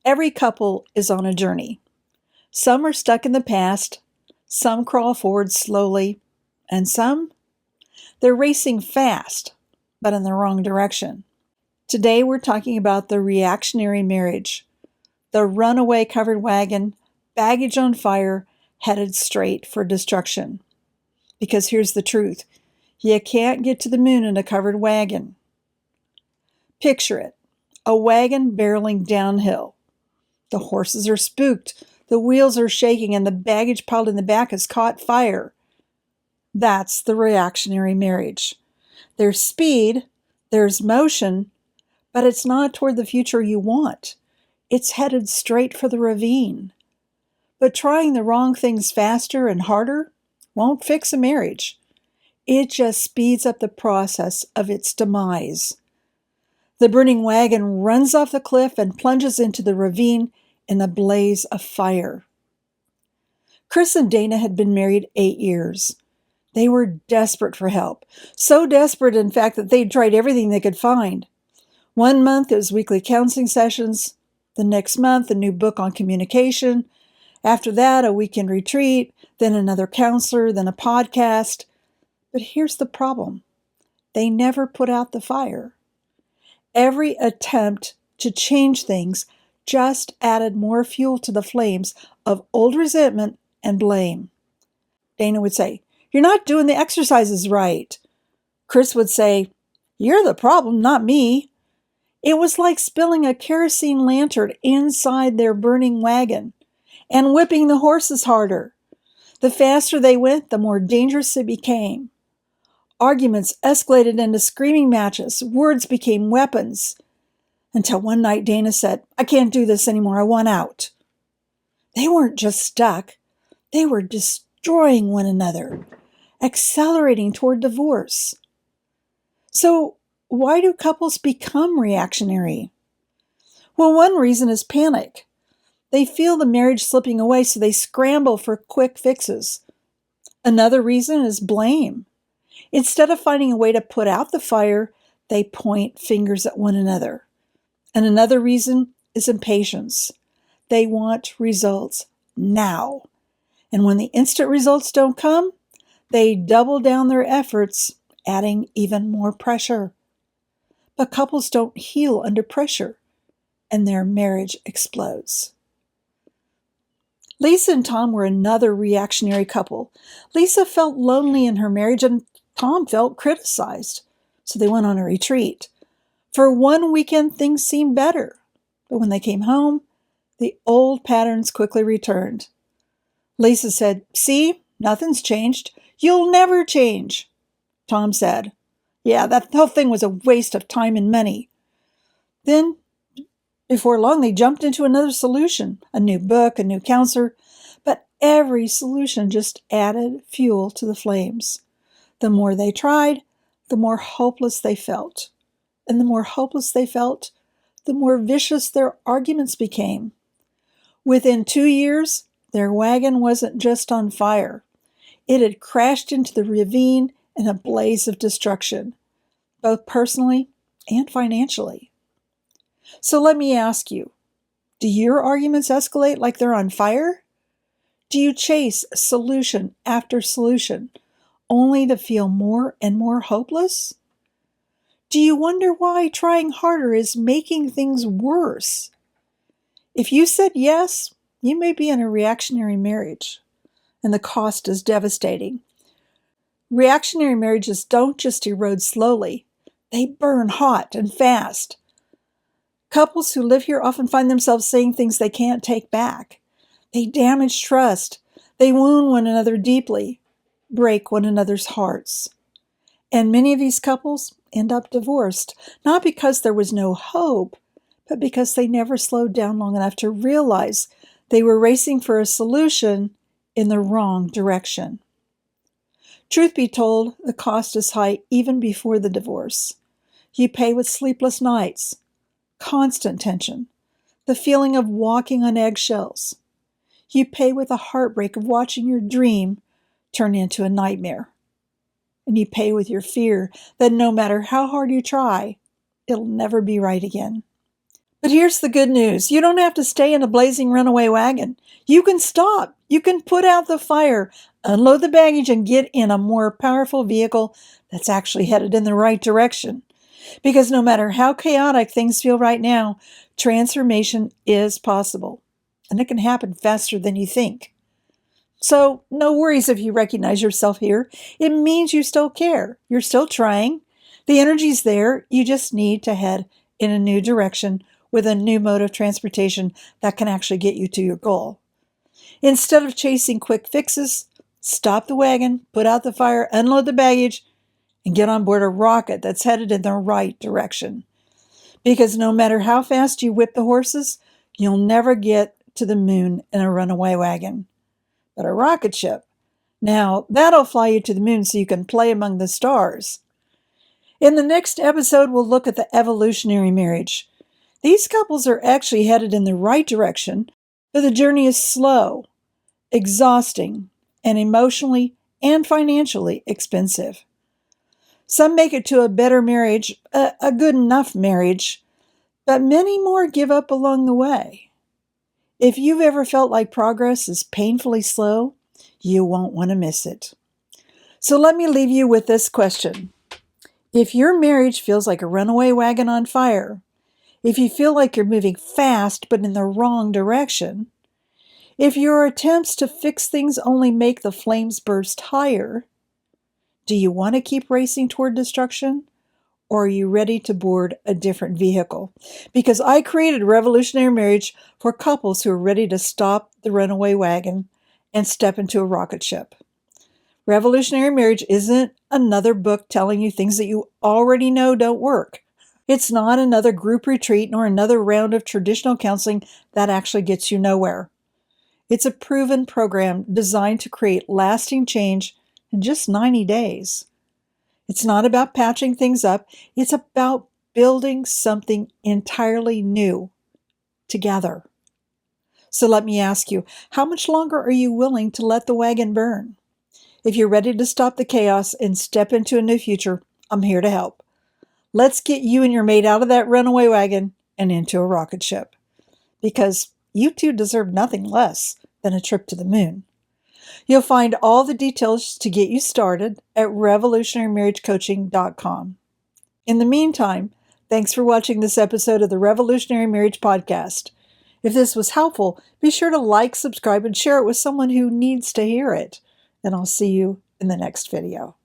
Every couple is on a journey. Some are stuck in the past, some crawl forward slowly, and some, they're racing fast, but in the wrong direction. Today we're talking about the reactionary marriage, the runaway covered wagon, baggage on fire, headed straight for destruction. Because here's the truth, you can't get to the moon in a covered wagon. Picture it, a wagon barreling downhill. The horses are spooked, the wheels are shaking, and the baggage piled in the back has caught fire. That's the reactionary marriage. There's speed, there's motion, but it's not toward the future you want. It's headed straight for the ravine. But trying the wrong things faster and harder won't fix a marriage. It just speeds up the process of its demise. The burning wagon runs off the cliff and plunges into the ravine in a blaze of fire. Chris and Dana had been married 8 years. They were desperate for help. So desperate, in fact, that they'd tried everything they could find. 1 month it was weekly counseling sessions. The next month, a new book on communication. After that, a weekend retreat, then another counselor, then a podcast. But here's the problem. They never put out the fire. Every attempt to change things just added more fuel to the flames of old resentment and blame. Dana would say, "You're not doing the exercises right." Chris would say, "You're the problem, not me." It was like spilling a kerosene lantern inside their burning wagon and whipping the horses harder. The faster they went, the more dangerous it became. Arguments escalated into screaming matches. Words became weapons. Until one night Dana said, "I can't do this anymore. I want out." They weren't just stuck. They were destroying one another, accelerating toward divorce. So why do couples become reactionary? Well, one reason is panic. They feel the marriage slipping away, so they scramble for quick fixes. Another reason is blame. Instead of finding a way to put out the fire, they point fingers at one another. And another reason is impatience. They want results now. And when the instant results don't come, they double down their efforts, adding even more pressure. But couples don't heal under pressure, and their marriage explodes. Lisa and Tom were another reactionary couple. Lisa felt lonely in her marriage, and Tom felt criticized, so they went on a retreat. For 1 weekend, things seemed better, but when they came home, the old patterns quickly returned. Lisa said, "See, nothing's changed. You'll never change." Tom said, "Yeah, that whole thing was a waste of time and money." Then, before long, they jumped into another solution, a new book, a new counselor, but every solution just added fuel to the flames. The more they tried, the more hopeless they felt. And the more hopeless they felt, the more vicious their arguments became. Within 2 years, their wagon wasn't just on fire. It had crashed into the ravine in a blaze of destruction, both personally and financially. So let me ask you, do your arguments escalate like they're on fire? Do you chase solution after solution, only to feel more and more hopeless? Do you wonder why trying harder is making things worse? If you said yes, you may be in a reactionary marriage, and the cost is devastating. Reactionary marriages don't just erode slowly, they burn hot and fast. Couples who live here often find themselves saying things they can't take back. They damage trust. They wound one another deeply, break one another's hearts. And many of these couples end up divorced, not because there was no hope, but because they never slowed down long enough to realize they were racing for a solution in the wrong direction. Truth be told, the cost is high even before the divorce. You pay with sleepless nights, constant tension, the feeling of walking on eggshells. You pay with the heartbreak of watching your dream turn into a nightmare. And you pay with your fear that no matter how hard you try, it'll never be right again. But here's the good news. You don't have to stay in a blazing runaway wagon. You can stop. You can put out the fire, unload the baggage, and get in a more powerful vehicle that's actually headed in the right direction. Because no matter how chaotic things feel right now, transformation is possible. And it can happen faster than you think. So, no worries if you recognize yourself here. It means you still care. You're still trying. The energy's there. You just need to head in a new direction with a new mode of transportation that can actually get you to your goal. Instead of chasing quick fixes, stop the wagon, put out the fire, unload the baggage, and get on board a rocket that's headed in the right direction. Because no matter how fast you whip the horses, you'll never get to the moon in a runaway wagon. But a rocket ship, now that'll fly you to the moon so you can play among the stars. In the next episode, we'll look at the evolutionary marriage. These couples are actually headed in the right direction, but the journey is slow, exhausting, and emotionally and financially expensive. Some make it to a better marriage, a good enough marriage, but many more give up along the way. If you've ever felt like progress is painfully slow, you won't want to miss it. So let me leave you with this question. If your marriage feels like a runaway wagon on fire, if you feel like you're moving fast but in the wrong direction, if your attempts to fix things only make the flames burst higher, do you want to keep racing toward destruction? Or are you ready to board a different vehicle? Because I created Revolutionary Marriage for couples who are ready to stop the runaway wagon and step into a rocket ship. Revolutionary Marriage isn't another book telling you things that you already know don't work. It's not another group retreat nor another round of traditional counseling that actually gets you nowhere. It's a proven program designed to create lasting change in just 90 days. It's not about patching things up. It's about building something entirely new together. So let me ask you, how much longer are you willing to let the wagon burn? If you're ready to stop the chaos and step into a new future, I'm here to help. Let's get you and your mate out of that runaway wagon and into a rocket ship. Because you two deserve nothing less than a trip to the moon. You'll find all the details to get you started at revolutionarymarriagecoaching.com. In the meantime, thanks for watching this episode of the Revolutionary Marriage Podcast. If this was helpful, be sure to like, subscribe, and share it with someone who needs to hear it. And I'll see you in the next video.